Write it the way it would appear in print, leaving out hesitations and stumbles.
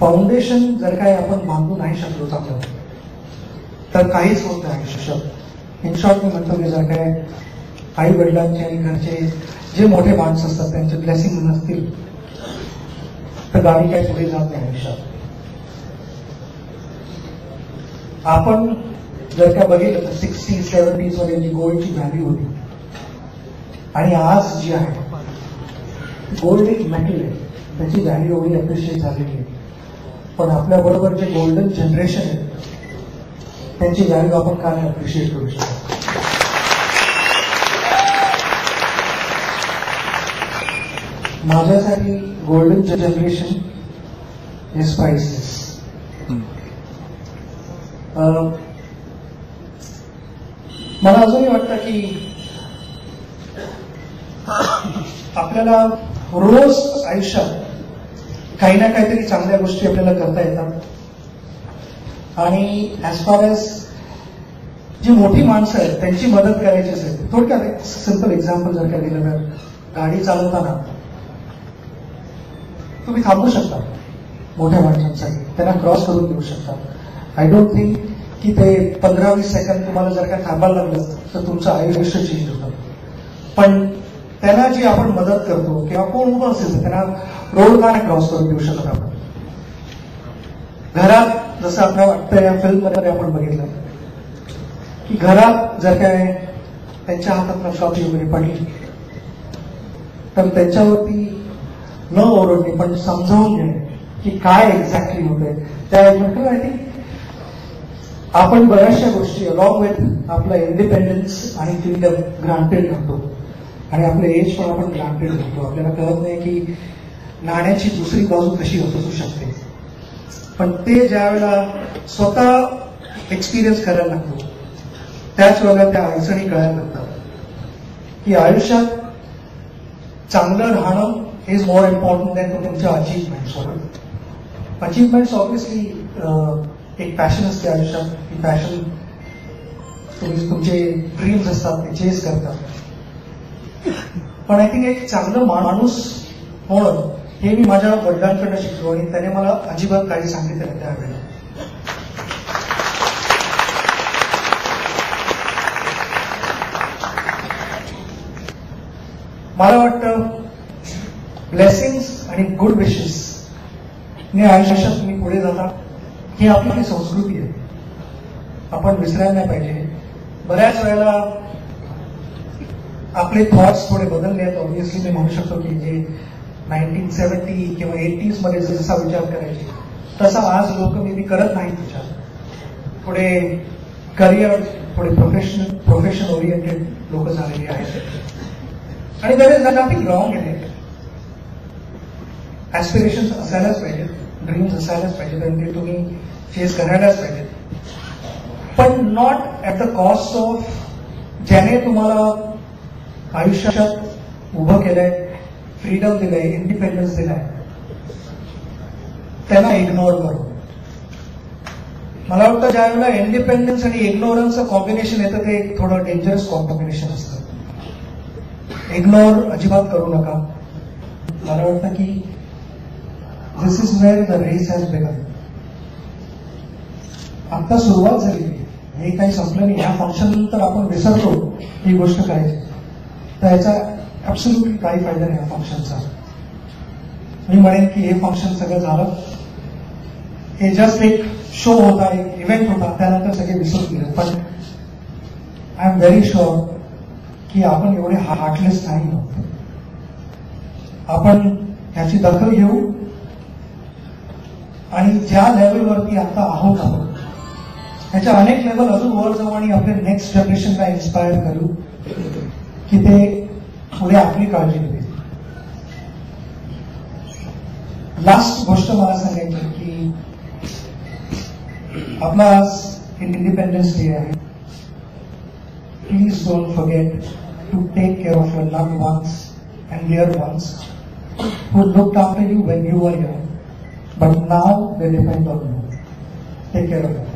Foundation जर काय आपण बांधू नाही शकलो चांगलं तर काहीच होत नाही आयुष्यात. इन शॉर्ट मी म्हणतो की जर काय आई वडिलांचे आणि घरचे जे मोठे माणसं असतात त्यांचे ब्लेसिंग नसतील तर गाडी काही पुढे जात नाही आयुष्यात. आपण जर का बघितलं तर 60s 70s मध्ये जी गोल्डची व्हॅल्यू होती आणि आज जी आहे, गोल्ड एक मेटल आहे, त्याची व्हॅल्यू एवढी अप्रिशिएट झालेली आहे. पण आपल्या बरोबर जे गोल्डन जनरेशन आहे त्यांची व्हॅल्यू आपण का नाही अप्रिशिएट करू शकतो. माझ्यासाठी गोल्डन जनरेशन इज प्राइसलेस. मला अजूनही वाटतं की आपल्याला रोज आयुष्यात काही ना काहीतरी चांगल्या गोष्टी आपल्याला करता येतात. आणि ऍज फार एज जी मोठी माणसं आहेत त्यांची मदत करायची असेल, थोडक्यात एक सिंपल एक्झाम्पल जर का दिलं तर गाडी चालवताना तुम्ही थांबू शकता मोठ्या माणसांसाठी, त्यांना क्रॉस करून देऊ शकता. आय डोंट थिंक की ते 15-20 सेकंद तुम्हाला जर का थांबायला लागलं तर तुमचं आयुष्य चेंज होतं. पण त्यांना जी आपण मदत करतो किंवा कोण उभं असेल त्यांना रोड का नाही क्रॉस करून देऊ शकत आपण. घरात जसं आपल्याला वाटतं या फिल्ममध्ये आपण बघितलं की घरात जर काय त्यांच्या हातात शॉपी वगैरे पडली तर त्यांच्यावरती न ओरडणे पण समजावून घेणे की काय एक्झॅक्टली होतंय. त्यानंतर आय थिंक आपण बऱ्याचशा गोष्टी अलॉंग विथ आपला इंडिपेंडन्स आणि फ्रीडम ग्रांटेड करतो आणि आपलं एज पण आपण ग्रांटेड करतो. आपल्याला कळत नाही की नाण्याची दुसरी बाजू कशी असू शकते. पण ते ज्या वेळेला स्वतः एक्सपिरियन्स करायला लागतो त्याच वेळेला त्या अडचणी कळायला लागतात की आयुष्यात चांगलं राहणं इज मोर इम्पॉर्टंट दॅन तुमच्या अचीवमेंट्स. अचीवमेंट्स ऑब्व्हियसली एक पॅशन असते आयुष्यात. ही पॅशन तुम्ही तुमचे ड्रीम्स असतात ते चेस करतात. पण आय थिंक एक चांगलं माणूस होणं हे मी माझ्या वडिलांकडनं शिकलो आणि त्याने मला अजिबात काही सांगितलं नाही त्यावेळेला. मला वाटतं ब्लेसिंग्स आणि गुड विशेस ने आयुष्यात तुम्ही पुढे जाता ही आपली संस्कृती आहे, आपण विसरायला नाही पाहिजे. बऱ्याच वेळेला आपले थॉट्स थोडे बदलले आहेत. ऑब्व्हियसली मी म्हणू शकतो की जे 1970 किंवा 80s मध्ये जसा विचार करायचे तसा आज लोक मी करत नाहीत विचार. थोडे करिअर, थोडे प्रोफेशन ओरिएंटेड लोक झालेली आहेत आणि there is nothing wrong in it. Aspirations असायलाच पाहिजेत, ड्रीम्स असायलाच पाहिजेत आणि ते तुम्ही फेस करायलाच पाहिजेत. पण not at the cost of ज्याने तुम्हाला आयुष्यात उभं केलंय, फ्रीडम दिलंय, इंडिपेंडन्स दिलाय, त्यांना इग्नोर करू. मला वाटतं ज्या वेळेला इंडिपेंडन्स आणि इग्नोरन्सचं कॉम्बिनेशन येतं ते एक थोडं डेंजरस कॉम्बिनेशन असतं. इग्नोर अजिबात करू नका. मला वाटतं की this is where the race has begun. आता सुरुवात झाली, हे काही संपलं नाही. ह्या फंक्शन नंतर आपण विसरतो ही गोष्ट करायची तर याचा ऍब्सोल्युटली काही फायदा नाही. या फंक्शनचा मी म्हणेन की हे फंक्शन सगळं झालं, हे जस्ट एक शो होता, एक इव्हेंट होता, त्यानंतर सगळे विसरून गेले. पण आय एम व्हेरी शुअर की आपण एवढे हार्टलेस नाही आहोत. आपण ह्याची दखल घेऊ आणि ज्या लेवलवरती आता आहोत आपण ह्याच्या अनेक लेवल अजून वर जाऊ आणि आपल्या नेक्स्ट जनरेशनला इन्स्पायर करू की ते पुढे आपली काळजी घेतील. लास्ट गोष्ट मला सांगायची की आपला आज इंडिपेंडन्स डे आहे. Please don't forget to take care of your loved ones and dear ones who looked after you when you were young, but now they depend on you. Take care of them.